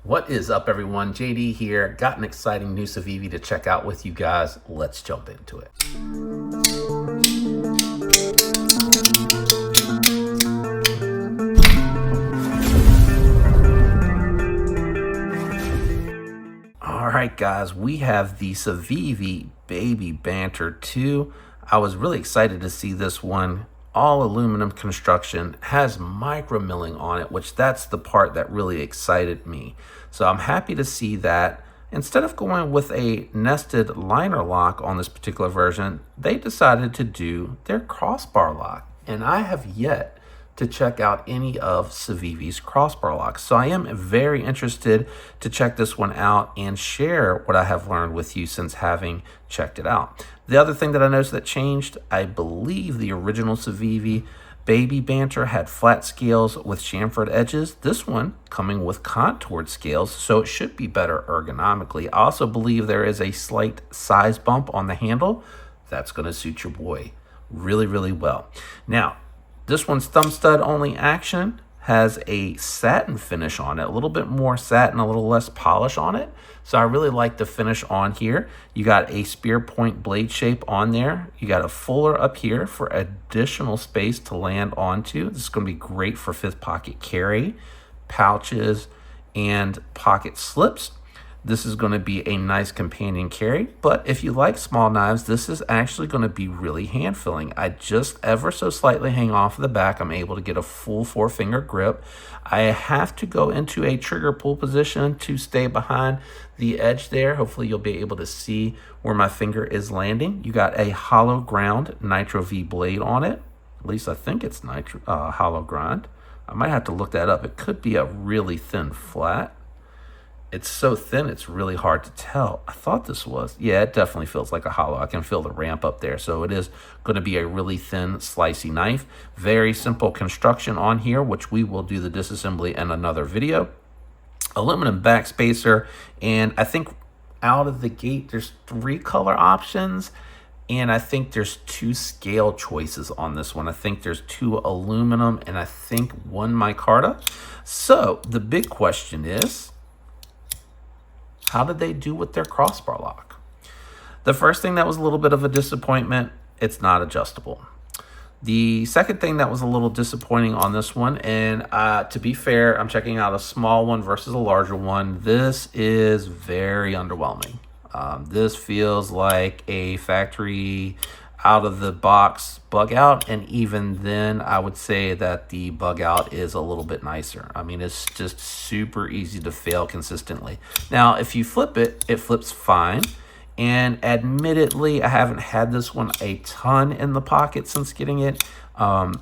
What is up, everyone? JD here. Got an exciting new Civivi to check out with you guys. Let's jump into it. All right, guys, we have the Civivi Baby Banter 2. I was really excited to see this one. All aluminum construction, has micro milling on it, which that's the part that really excited me. So I'm happy to see that instead of going with a nested liner lock on this particular version, they decided to do their crossbar lock. And I have yet to check out any of Civivi's crossbar locks. So I am very interested to check this one out and share what I have learned with you since having checked it out. The other thing that I noticed that changed, I believe the original Civivi Baby Banter had flat scales with chamfered edges. This one coming with contoured scales, so it should be better ergonomically. I also believe there is a slight size bump on the handle. That's gonna suit your boy really, really well. Now, this one's thumb stud only action has a satin finish on it, a little bit more satin, a little less polish on it. So I really like the finish on here. You got a spear point blade shape on there. You got a fuller up here for additional space to land onto. This is gonna be great for fifth pocket carry, pouches, and pocket slips. This is going to be a nice companion carry, but if you like small knives, this is actually going to be really hand filling. I just ever so slightly hang off of the back. I'm able to get a full 4-finger grip. I have to go into a trigger pull position to stay behind the edge there. Hopefully you'll be able to see where my finger is landing. You got a hollow ground Nitro V blade on it. At least I think it's hollow ground. I might have to look that up. It could be a really thin flat. It's so thin, it's really hard to tell. I thought this was, yeah, it definitely feels like a hollow. I can feel the ramp up there. So it is going to be a really thin, slicey knife. Very simple construction on here, which we will do the disassembly in another video. Aluminum backspacer, and I think out of the gate, there's 3 color options. And I think there's 2 scale choices on this one. I think there's 2 aluminum and I think 1 micarta. So the big question is, how did they do with their crossbar lock? The first thing that was a little bit of a disappointment, it's not adjustable. The second thing that was a little disappointing on this one, and to be fair, I'm checking out a small one versus a larger one. This is very underwhelming. This feels like a factory out of the box bug out, and even then I would say that the bug out is a little bit nicer. I mean, it's just super easy to fail consistently. Now if you flip it, it flips fine, and admittedly I haven't had this one a ton in the pocket since getting it,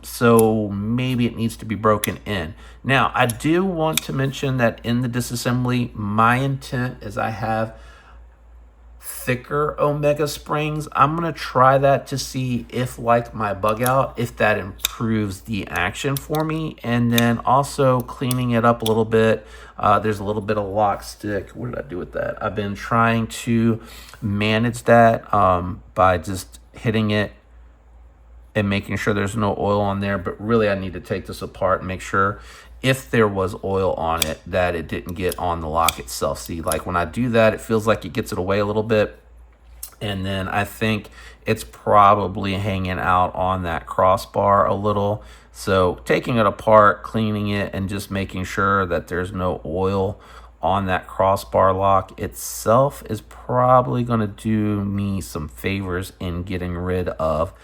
so maybe it needs to be broken in. Now I do want to mention that in the disassembly, my intent is I have thicker Omega springs. I'm going to try that to see if, like my bug out, if that improves the action for me. And then also cleaning it up a little bit. There's a little bit of lock stick. What did I do with that? I've been trying to manage that by just hitting it and making sure there's no oil on there. But really I need to take this apart and make sure if there was oil on it that it didn't get on the lock itself. See, like when I do that, it feels like it gets it away a little bit. And then I think it's probably hanging out on that crossbar a little. So taking it apart, cleaning it, and just making sure that there's no oil on that crossbar lock itself is probably going to do me some favors in getting rid of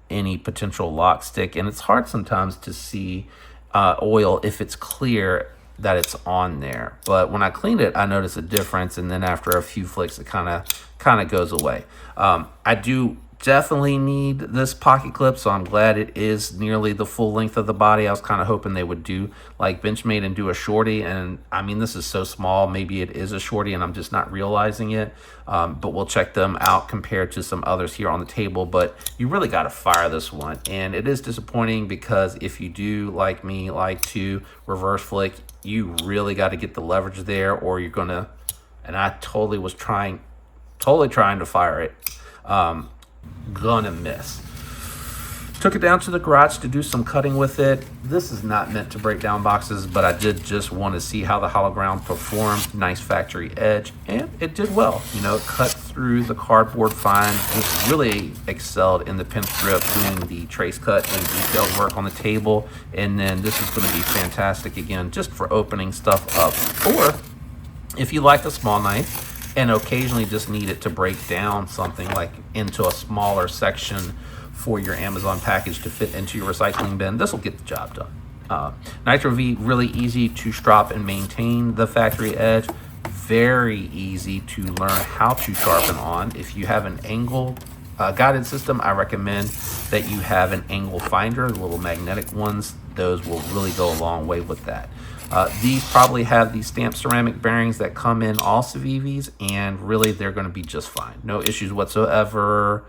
any potential lock stick. And it's hard sometimes to see oil if it's clear that it's on there, but when I cleaned it I noticed a difference, and then after a few flicks it kind of goes away. I do definitely need this pocket clip, so I'm glad it is nearly the full length of the body. I was kind of hoping they would do like Benchmade and do a shorty, and I mean this is so small, maybe it is a shorty and I'm just not realizing it. But we'll check them out compared to some others here on the table. But you really got to fire this one, and it is disappointing because if you do, like me, like to reverse flick, you really got to get the leverage there, or you're gonna, and I totally was trying to fire it, gonna miss. Took it down to the garage to do some cutting with it. This is not meant to break down boxes, but I did just want to see how the hollow ground performed. Nice factory edge, and it did well. You know, it cut through the cardboard fine. It really excelled in the pinch grip, doing the trace cut and detailed work on the table. And then this is going to be fantastic again, just for opening stuff up. Or if you like a small knife and occasionally just need it to break down something like into a smaller section for your Amazon package to fit into your recycling bin, this will get the job done. Nitro V, really easy to strop and maintain the factory edge. Very easy to learn how to sharpen on. If you have an angle guided system, I recommend that you have an angle finder, the little magnetic ones. Those will really go a long way with that. These probably have these stamped ceramic bearings that come in all Civivis, and really they're going to be just fine. No issues whatsoever.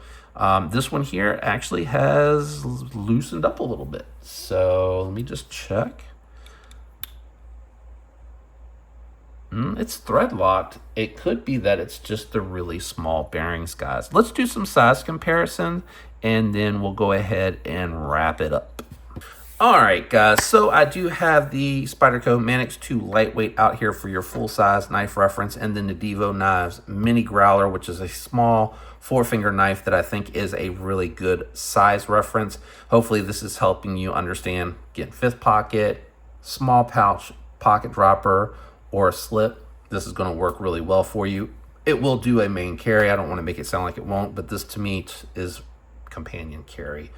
This one here actually has loosened up a little bit. So let me just check. It's thread locked. It could be that it's just the really small bearings, guys. Let's do some size comparison, and then we'll go ahead and wrap it up. All right, guys, so I do have the Spyderco Manix 2 lightweight out here for your full-size knife reference, and then the Devo Knives Mini Growler, which is a small 4-finger knife that I think is a really good size reference. Hopefully this is helping you understand, again, fifth pocket, small pouch, pocket dropper, or a slip. This is going to work really well for you. It will do a main carry. I don't want to make it sound like it won't, but this to me is companion carry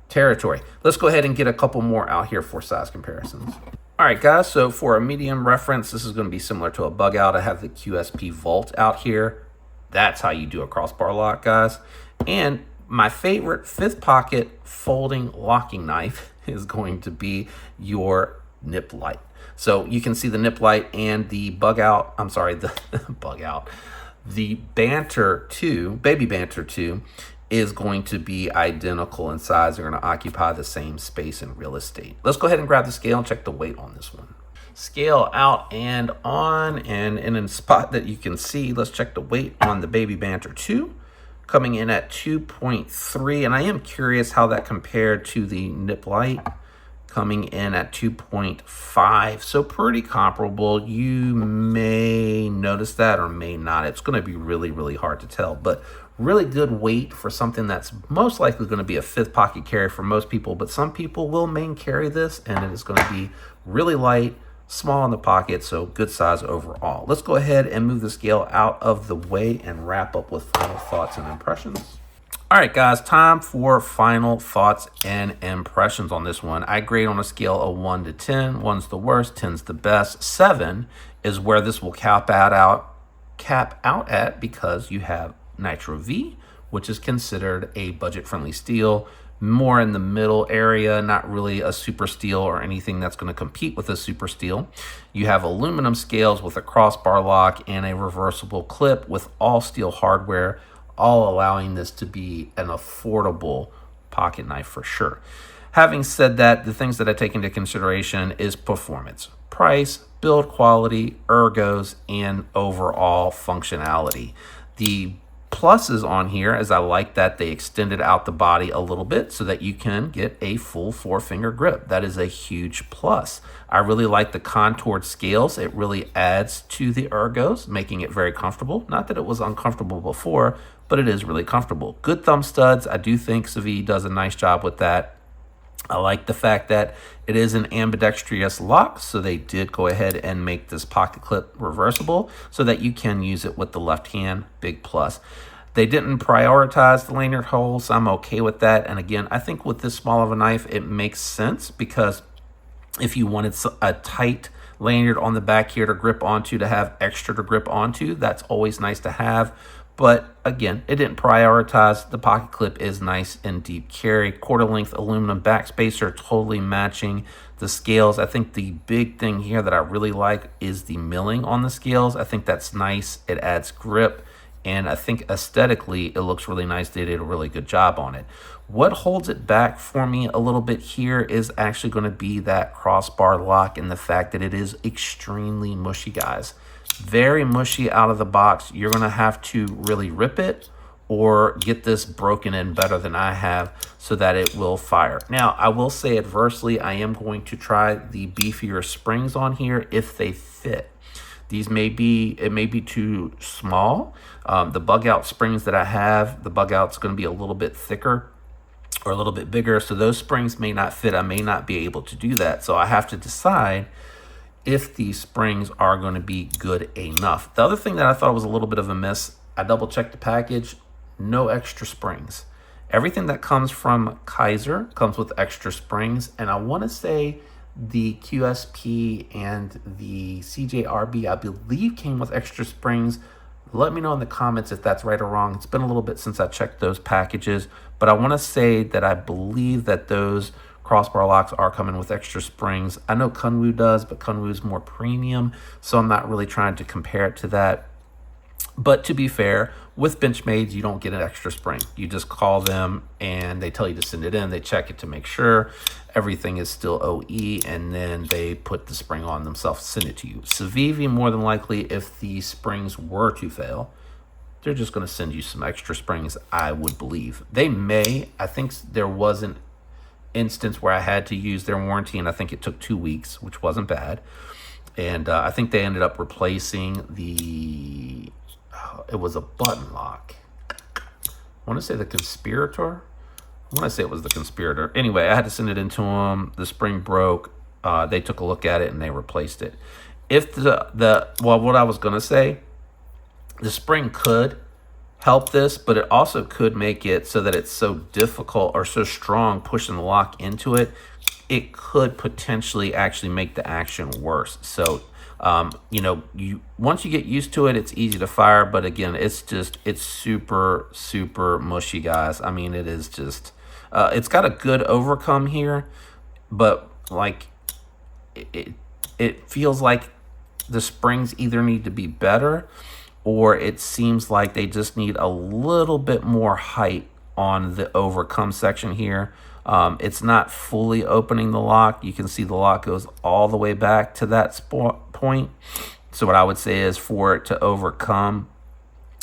territory. Let's go ahead and get a couple more out here for size comparisons. All right, guys, so for a medium reference, this is going to be similar to a bug out. I have the QSP Volt out here. That's how you do a crossbar lock, guys. And my favorite fifth pocket folding locking knife is going to be your Nip Light. So you can see the Nip Light and the bug out, I'm sorry, the bug out, the Banter 2, Baby Banter 2, is going to be identical in size. They're going to occupy the same space and real estate. Let's go ahead and grab the scale and check the weight on this one. Scale out and on, and in a spot that you can see, let's check the weight on the Baby Banter 2, coming in at 2.3, and I am curious how that compared to the Nip Light, coming in at 2.5. So pretty comparable. You may notice that or may not. It's going to be really, really hard to tell, but really good weight for something that's most likely going to be a fifth pocket carry for most people, but some people will main carry this, and it is going to be really light, small in the pocket, so good size overall. Let's go ahead and move the scale out of the way and wrap up with final thoughts and impressions. All right, guys, time for final thoughts and impressions on this one. I grade on a scale of 1 to 10. 1's the worst, 10's the best. 7 is where this will cap out at, because you have Nitro V, which is considered a budget-friendly steel, more in the middle area, not really a super steel or anything that's going to compete with a super steel. You have aluminum scales with a crossbar lock and a reversible clip with all steel hardware, all allowing this to be an affordable pocket knife for sure. Having said that, the things that I take into consideration is performance, price, build quality, ergos, and overall functionality. The pluses on here is I like that they extended out the body a little bit so that you can get a full 4-finger grip. That is a huge plus. I really like the contoured scales. It really adds to the ergos, making it very comfortable. Not that it was uncomfortable before, but it is really comfortable. Good thumb studs. I do think Civivi does a nice job with that. I like the fact that it is an ambidextrous lock, so they did go ahead and make this pocket clip reversible so that you can use it with the left hand. Big plus. They didn't prioritize the lanyard holes. I'm okay with that. And again, I think with this small of a knife, it makes sense, because if you wanted a tight lanyard on the back here to grip onto, to have extra to grip onto, that's always nice to have. But again, it didn't prioritize. The pocket clip is nice and deep carry. Quarter length aluminum backspacer, totally matching the scales. I think the big thing here that I really like is the milling on the scales. I think that's nice. It adds grip, and I think aesthetically it looks really nice. They did a really good job on it. What holds it back for me a little bit here is actually going to be that crossbar lock and the fact that it is extremely mushy, guys. Very mushy out of the box. You're going to have to really rip it or get this broken in better than I have so that it will fire. Now, I will say adversely, I am going to try the beefier springs on here if they fit. These may be, it may be too small. The bug out springs that I have, the bug out's going to be a little bit thicker or a little bit bigger. So those springs may not fit. I may not be able to do that. So I have to decide if these springs are going to be good enough. The other thing that I thought was a little bit of a miss, I double checked the package, no extra springs. Everything that comes from Kaiser comes with extra springs. And I want to say the QSP and the CJRB, I believe, came with extra springs. Let me know in the comments if that's right or wrong. It's been a little bit since I checked those packages, but I want to say that I believe that those crossbar locks are coming with extra springs. I know Kunwu does, but Kunwu is more premium, so I'm not really trying to compare it to that. But to be fair, with Benchmades, you don't get an extra spring. You just call them and they tell you to send it in. They check it to make sure everything is still OE, and then they put the spring on themselves, send it to you. Civivi, more than likely, if the springs were to fail, they're just going to send you some extra springs, I would believe. They may, I think there was an instance where I had to use their warranty, and I think it took 2 weeks, which wasn't bad. And I think they ended up replacing the, it was a button lock. I want to say the Conspirator. I want to say it was the Conspirator. Anyway, I had to send it into them. The spring broke. They took a look at it and they replaced it. If well, what I was going to say, the spring could help this, but it also could make it so that it's so difficult or so strong pushing the lock into it, it could potentially actually make the action worse. So, you know, once you get used to it, it's easy to fire. But again, it's super, super mushy, guys. I mean, it is just, it's got a good overcome here, but like it feels like the springs either need to be better, or it seems like they just need a little bit more height on the overcome section here. It's not fully opening the lock. You can see the lock goes all the way back to that point. So what I would say is, for it to overcome,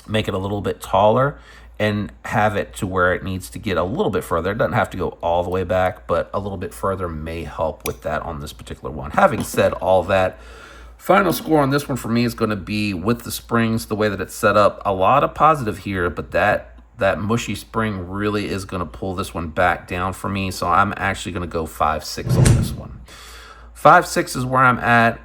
make it a little bit taller and have it to where it needs to get a little bit further. It doesn't have to go all the way back, but a little bit further may help with that on this particular one. Having said all that, final score on this one for me is going to be, with the springs, the way that it's set up, a lot of positive here, but that mushy spring really is going to pull this one back down for me. So I'm actually going to go 5.6 on this one. 5.6 is where I'm at.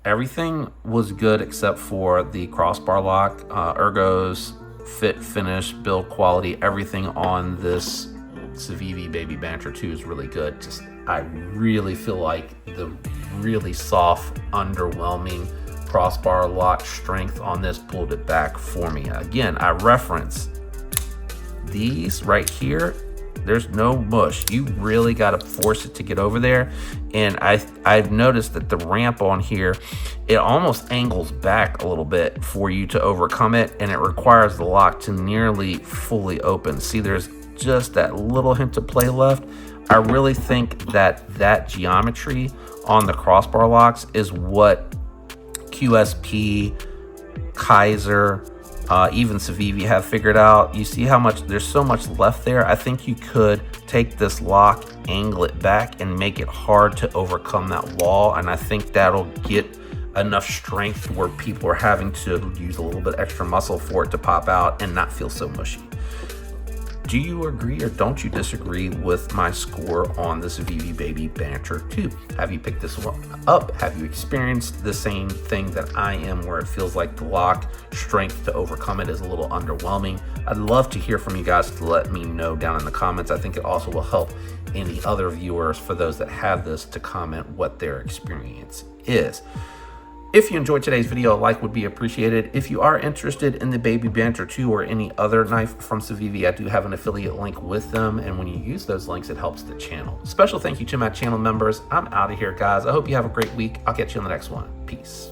Everything was good except for the crossbar lock, ergos, fit, finish, build quality. Everything on this Civivi Baby Banter 2 is really good. Just, I really feel like the really soft, underwhelming crossbar lock strength on this pulled it back for me. Again, I reference these right here. There's no mush. You really got to force it to get over there. And I've noticed that the ramp on here, it almost angles back a little bit for you to overcome it, and it requires the lock to nearly fully open. See, there's just that little hint of play left. I really think that geometry on the crossbar locks is what QSP, Kaiser, even Civivi have figured out. You see how much, there's so much left there. I think you could take this lock, angle it back, and make it hard to overcome that wall. And I think that'll get enough strength where people are having to use a little bit extra muscle for it to pop out and not feel so mushy. Do you agree or don't you disagree with my score on the Civivi Baby Banter 2? Have you picked this one up? Have you experienced the same thing that I am, where it feels like the lock strength to overcome it is a little underwhelming? I'd love to hear from you guys to let me know down in the comments. I think it also will help any other viewers, for those that have this, to comment what their experience is. If you enjoyed today's video, a like would be appreciated. If you are interested in the Baby Banter 2 or any other knife from Civivi, I do have an affiliate link with them, and when you use those links, it helps the channel. Special thank you to my channel members. I'm out of here, guys. I hope you have a great week. I'll catch you on the next one. Peace.